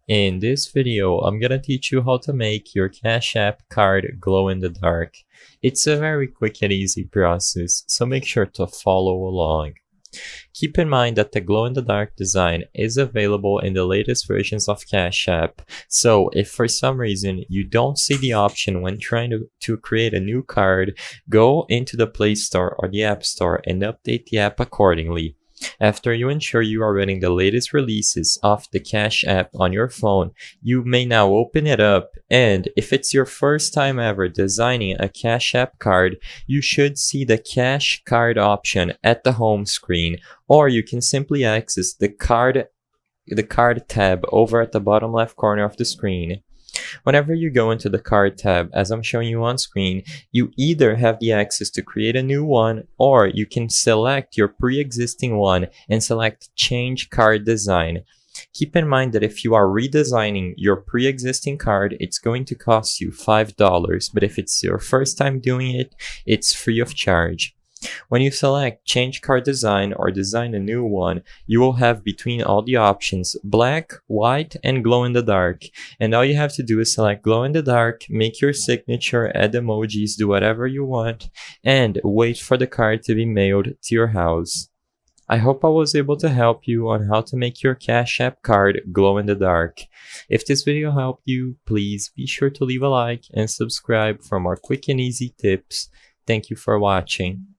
In this video, I'm gonna teach you how to make your Cash App card glow in the dark. It's a very quick and easy process, so make sure to follow along. Keep in mind that the glow-in-the-dark design is available in the latest versions of Cash App, so if for some reason you don't see the option when trying to create a new card, go into the Play Store or the App Store and update the app accordingly. After you ensure you are running the latest releases of the Cash App on your phone, you may now open it up, and if it's your first time ever designing a Cash App card, you should see the Cash Card option at the home screen, or you can simply access the card tab over at the bottom left corner of the screen. Whenever you go into the card tab, as I'm showing you on screen, you either have the access to create a new one, or you can select your pre-existing one and select change card design. Keep in mind that if you are redesigning your pre-existing card, it's going to cost you $5, but if it's your first time doing it, it's free of charge. When you select change card design or design a new one, you will have between all the options black, white, and glow in the dark. And all you have to do is select glow in the dark, make your signature, add emojis, do whatever you want, and wait for the card to be mailed to your house. I hope I was able to help you on how to make your Cash App card glow in the dark. If this video helped you, please be sure to leave a like and subscribe for more quick and easy tips. Thank you for watching.